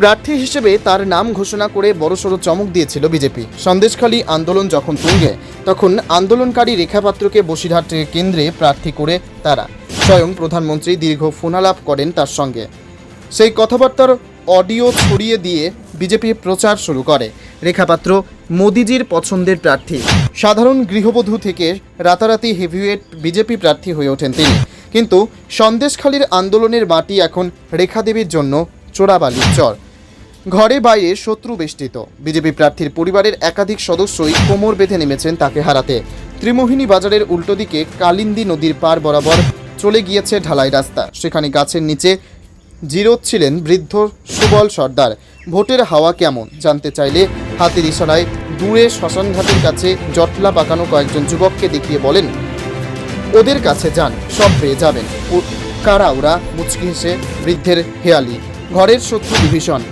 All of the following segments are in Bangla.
প্রার্থী হিসেবে তার নাম ঘোষণা করে বড়সড় চমক দিয়েছিল বিজেপি। সন্দেশখালী আন্দোলন যখন তুঙ্গে, তখন আন্দোলনকারী রেখা পাত্রকে বসিরহাট কেন্দ্রে প্রার্থী করে তারা স্বয়ং প্রধানমন্ত্রী দীর্ঘ ফোনালাপ করেন তার সঙ্গে। সেই কথাবার্তার অডিও ছড়িয়ে দিয়ে বিজেপি প্রচার শুরু করে। রেখা পাত্র মোদিজির পছন্দের প্রার্থী। সাধারণ গৃহবধূ থেকে রাতারাতি হেভিওয়েট বিজেপি প্রার্থী হয়ে ওঠেন তিনি। কিন্তু সন্দেশখালীর আন্দোলনের মাটি এখন রেখা দেবীর জন্য চোরাবালির চর। ঘরে বাইরে শত্রু বেষ্টিত। বিজেপি প্রার্থীর পরিবারের একাধিক সদস্যই কোমর বেঁধে নেমেছেন তাকে হারাতে। ত্রিমোহিনী বাজারের উল্টো দিকে কালিন্দী নদীর পার বরাবর চলে গিয়েছে ঢালাই রাস্তা। সেখানে গাছের নিচে জিরোচ্ছিলেন বৃদ্ধ সুবল সর্দার। ভোটের হাওয়া কেমন জানতে চাইলে হাতের ইশারায় দূরে শ্মশানঘাটের কাছে জটলা পাকানো কয়েকজন যুবককে দেখিয়ে বলেন, ওদের কাছে যান, সব পেয়ে যাবেন। কারা ওরা? মুচকি হেসে বৃদ্ধের হেয়ালি। ঘরের শত্রু বিভীষণ।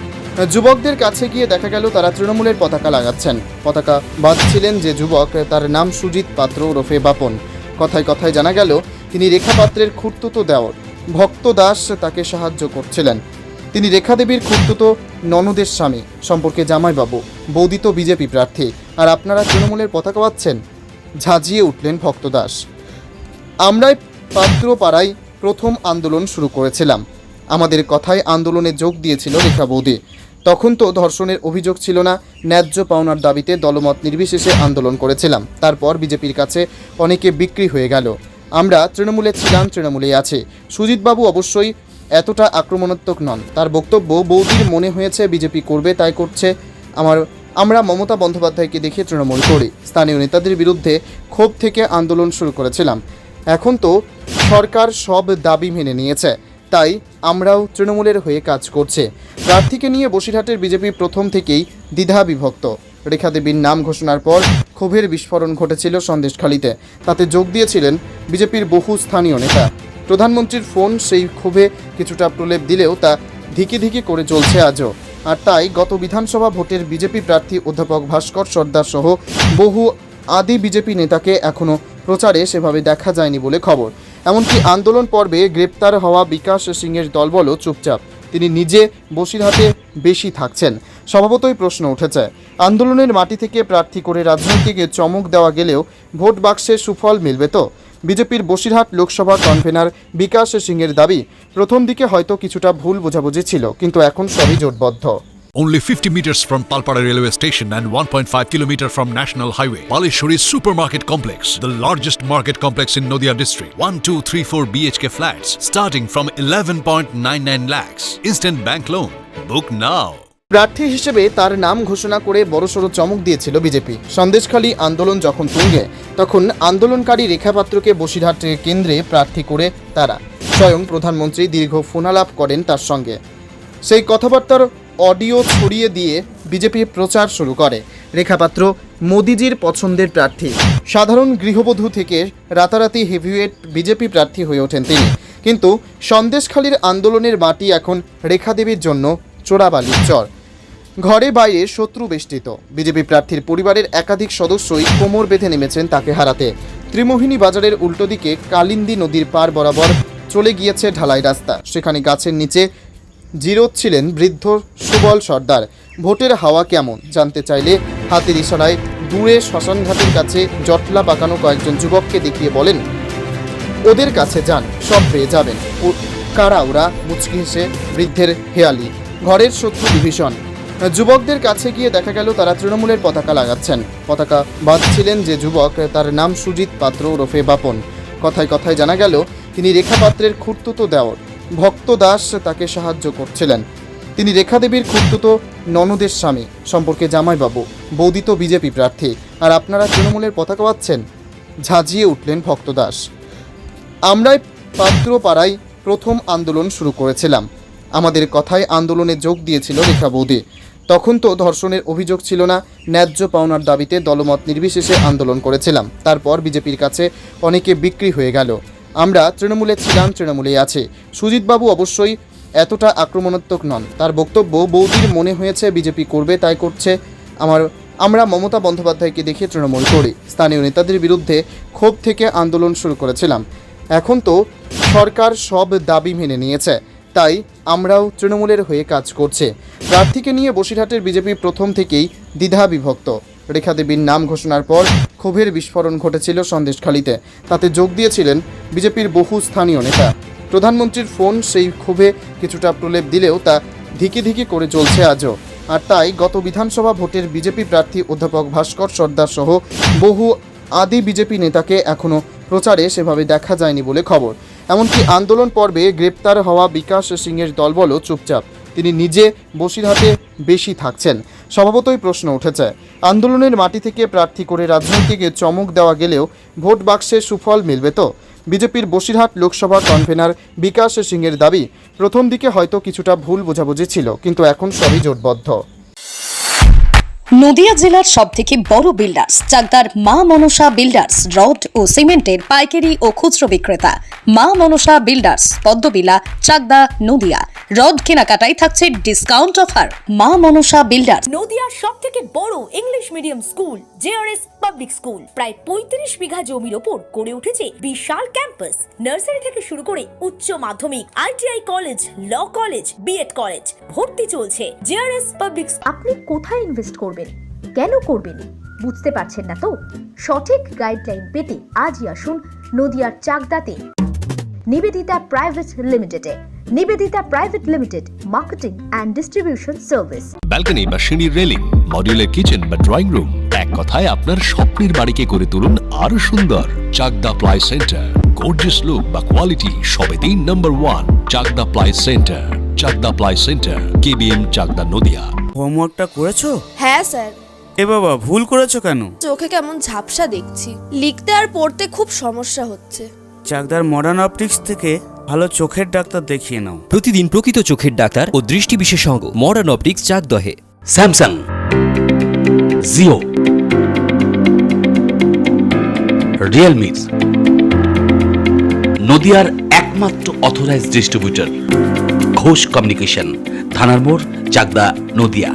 যুবকদের কাছে গিয়ে দেখা গেল তারা তৃণমূলের পতাকা লাগাচ্ছেন। পতাকা বাঁধছিলেন যে যুবক, তার নাম সুজিত পাত্র ওরফে বাপন। কথায় কথায় জানা গেল তিনি রেখা পাত্রের খুড়তুতো দেওর ভক্ত দাস তাকে সাহায্য করছিলেন। তিনি রেখা দেবীর খুড়তুতো ননদের স্বামী, সম্পর্কে জামাইবাবু। বৌদি তো বিজেপি প্রার্থী, আর আপনারা তৃণমূলের পতাকা বাঁধছেন? ঝাঁঝিয়ে উঠলেন ভক্ত দাস। আমরাই পাত্রপাড়ায় প্রথম আন্দোলন শুরু করেছিলাম। আমাদের কথায় আন্দোলনে যোগ দিয়েছিল রেখা বৌদি। তখন তো ধর্ষণের অভিযোগ ছিল না, ন্যায্য পাওনার দাবিতে দলমত নির্বিশেষে আন্দোলন করেছিলাম। তারপর বিজেপির কাছে অনেকে বিক্রি হয়ে গেল। আমরা তৃণমূলে ছিলাম, তৃণমূলেই আছে। সুজিতবাবু অবশ্যই এতটা আক্রমণাত্মক নন। তার বক্তব্য, বৌদির মনে হয়েছে বিজেপি করবে তাই করছে। আমরা মমতা বন্দ্যোপাধ্যায়কে দেখে তৃণমূল করি। স্থানীয় নেতাদের বিরুদ্ধে ক্ষোভ থেকে আন্দোলন শুরু করেছিলাম। এখন তো সরকার সব দাবি মেনে নিয়েছে, তাই আমরাও তৃণমূলের হয়ে কাজ করছে। প্রার্থীকে নিয়ে বসিরহাটের বিজেপি প্রথম থেকেই দ্বিধা বিভক্ত। রেখা দেবীর নাম ঘোষণার পর ক্ষোভের বিস্ফোরণ ঘটেছিল সন্দেশখালীতে। তাতে যোগ দিয়েছিলেন বিজেপির বহু স্থানীয় নেতা। প্রধানমন্ত্রীর ফোন সেই ক্ষোভে কিছুটা প্রলেপ দিলেও তা ধিকি ধিকি করে চলছে আজও। আর তাই গত বিধানসভা ভোটের বিজেপি প্রার্থী অধ্যাপক ভাস্কর সর্দার সহ বহু আদি বিজেপি নেতাকে এখনও প্রচারে সেভাবে দেখা যায়নি বলে খবর। এমনকি আন্দোলন পর্বে গ্রেপ্তার হওয়া বিকাশ সিংয়ের দলবলও চুপচাপ। তিনি নিজে বসিরহাটে বেশি থাকছেন। স্বভাবতই প্রশ্ন উঠেছে, আন্দোলনের মাটি থেকে প্রার্থী করে রাজনৈতিক চমক দেওয়া গেলেও ভোট বাক্সে সুফল মিলবে তো? বিজেপির বসিরহাট লোকসভা কনভেনার বিকাশ সিংয়ের দাবি, প্রথম দিকে হয়তো কিছুটা ভুল বোঝাবুঝি ছিল, কিন্তু এখন সবই জোটবদ্ধ। Only 50 meters from Palpara railway station and 1.5 kilometer from National Highway. Palishuri Supermarket Complex, the largest market complex in Noida district. 1, 2, 3, 4 BHK flats starting from 11.99 lakhs. Instant bank loan. Book now. প্রার্থী হিসেবে তার নাম ঘোষণা করে বড়সড় চমক দিয়েছিল বিজেপি। সন্দেশখালী আন্দোলন যখন তুঙ্গে, তখন আন্দোলনকারী রেখা পাত্রকে বসিরহাট কেন্দ্রে প্রার্থী করে তারা স্বয়ং প্রধানমন্ত্রী দীর্ঘ ফোনালাপ করেন তার সঙ্গে। সেই কথাবার্তার অডিও ছড়িয়ে দিয়ে বিজেপি প্রচার শুরু করে। রেখা পাত্র মোদিজির পছন্দের প্রার্থী। সাধারণ গৃহবধূ থেকে রাতারাতি হেভিওয়েট বিজেপি প্রার্থী হয়ে ওঠেন তিনি। কিন্তু সন্দেশখালীর আন্দোলনের মাটি এখন রেখা দেবীর জন্য চোরাবালির চর। ঘরে বাইরে শত্রু বেষ্টিত। বিজেপি প্রার্থীর পরিবারের একাধিক সদস্যই কোমর বেঁধে নেমেছেন তাকে হারাতে। ত্রিমোহিনী বাজারের উল্টো দিকে কালিন্দী নদীর পার বরাবর চলে গিয়েছে ঢালাই রাস্তা। সেখানে গাছের নিচে জিরোচ্ছিলেন বৃদ্ধ সুবল সর্দার। ভোটের হাওয়া কেমন জানতে চাইলে হাতের ইশারায় দূরে শ্মশানঘাটের কাছে জটলা পাকানো কয়েকজন যুবককে দেখিয়ে বলেন, ওদের কাছে যান, সব পেয়ে যাবেন। কারা ওরা? মুচকি হেসে বৃদ্ধের হেয়ালি। ঘরের শত্রু বিভীষণ। যুবকদের কাছে গিয়ে দেখা গেল তারা তৃণমূলের পতাকা লাগাচ্ছেন। পতাকা বাঁধছিলেন যে যুবক, তার নাম সুজিত পাত্র ওরফে বাপন। কথায় কথায় জানা গেল তিনি রেখা পাত্রের খুড়তুতো দেওর ভক্ত দাস তাকে সাহায্য করছিলেন। তিনি রেখা দেবীর খুড়তুতো ননদের স্বামী, সম্পর্কে জামাইবাবু। বৌদি তো বিজেপি প্রার্থী, আর আপনারা তৃণমূলের পতাকা বাঁধছেন? ঝাঁঝিয়ে উঠলেন ভক্ত দাস। আমরাই পাত্রপাড়ায় প্রথম আন্দোলন শুরু করেছিলাম। আমাদের কথায় আন্দোলনে যোগ দিয়েছিল রেখা বৌদি। তখন তো ধর্ষণের অভিযোগ ছিল না, ন্যায্য পাওনার দাবিতে দলমত নির্বিশেষে আন্দোলন করেছিলাম। তারপর বিজেপির কাছে অনেকে বিক্রি হয়ে গেল। আমরা তৃণমূলে ছিলাম, তৃণমূলেই আছে। সুজিতবাবু অবশ্যই এতটা আক্রমণাত্মক নন। তার বক্তব্য, বৌদির মনে হয়েছে বিজেপি করবে তাই করছে। আমরা মমতা বন্দ্যোপাধ্যায়কে দেখে তৃণমূল করি। স্থানীয় নেতাদের বিরুদ্ধে ক্ষোভ থেকে আন্দোলন শুরু করেছিলাম। এখন তো সরকার সব দাবি মেনে নিয়েছে, তাই আমরাও তৃণমূলের হয়ে কাজ করছে। প্রার্থীকে নিয়ে বসিরহাটের বিজেপি প্রথম থেকেই দ্বিধা বিভক্ত। রেখা দেবীর নাম ঘোষণার পর ক্ষোভের বিস্ফোরণ ঘটেছিল সন্দেশখালীতে। তাতে যোগ দিয়েছিলেন বিজেপির বহু স্থানীয় নেতা। প্রধানমন্ত্রীর ফোন সেই ক্ষোভে কিছুটা প্রলেপ দিলেও তা ধিকি ধিকি করে চলছে আজও। আর তাই গত বিধানসভা ভোটের বিজেপি প্রার্থী অধ্যাপক ভাস্কর সর্দার সহ বহু আদি বিজেপি নেতাকে এখনও প্রচারে সেভাবে দেখা যায়নি বলে খবর। এমনকি আন্দোলন পর্বে গ্রেপ্তার হওয়া বিকাশ সিংয়ের দলবলও চুপচাপ। তিনি নিজে বসিরহাটে বেশি থাকছেন। স্বভাবতই প্রশ্ন উঠেছে, আন্দোলনের মাটি থেকে প্রার্থী করে রাজনীতিকে চমক দেওয়া গেলেও ভোট বাক্সে সুফল মিলবে তো? বিজেপির বসিরহাট লোকসভা কনভেনার বিকাশ সিংয়ের দাবি, প্রথম দিকে হয়তো কিছুটা ভুল বোঝাবুঝি ছিল, কিন্তু এখন সবই জোটবদ্ধ। নদিয়া জেলার সবথেকে বড় বিল্ডার্স চাকদার মা মনসা বিল্ডার্স রড ও সিমেন্টের পাইকারি ও খুচরো বিক্রেতা। মা মনসা বিল্ডার্স, পদ্মবিলা, চাকদা, নদিয়া। রড কেনাকাটায় থাকছে ডিসকাউন্ট অফার। মা মনসা বিল্ডার্স। নদিয়ার সবথেকে বড় English medium school JRS public school প্রায় 35 বিঘা জমির ওপর গড়ে উঠেছে বিশাল ক্যাম্পাস। নার্সারি থেকে শুরু করে উচ্চ মাধ্যমিক, ITI college, law college, BEd college ভর্তি চলছে। JRS public. আপনি কোথায় ইনভেস্ট করবেন, কেন করবেন বুঝতে পারছেন না তো? সঠিক গাইডলাইন পেতে আজই আসুন নদিয়ার চাকদাতে নিবেদিতা প্রাইভেট লিমিটেডে। Nivedita private limited, marketing and distribution service. Balcony বা সিঁড়ির রেলিং, মডিউলার কিচেন বা ড্রয়িং রুম, এক কথায় আপনার স্বপ্নের বাড়িকে করে তুলুন আরো সুন্দর। Chakdah ply centre, gorgeous look বা কোয়ালিটি সবেতেই number 1। Chakdah ply centre, Chakdah ply centre, KBM, Chakdah, Nadia. হোমওয়ার্কটা করেছো? হ্যাঁ স্যার। এ বাবা, ভুল করেছো কেন? চোখে কেমন ঝাপসা দেখছি, লিখতে আর পড়তে খুব সমস্যা হচ্ছে। চাকদার মডার্ন অপটিক্স থেকে ভালো চোখের ডাক্তার দেখিয়ে নাও। প্রতিদিন প্রকৃত চোখের ডাক্তার ও দৃষ্টি বিশেষজ্ঞ মডার্ন অপটিক্স চাকদহে। স্যামসাং, জিও, রিয়েলমি, নদিয়ার একমাত্র অথরাইজড ডিস্ট্রিবিউটর ঘোষ কমিউনিকেশন, থানার মোড়, চাকদা, নদিয়া।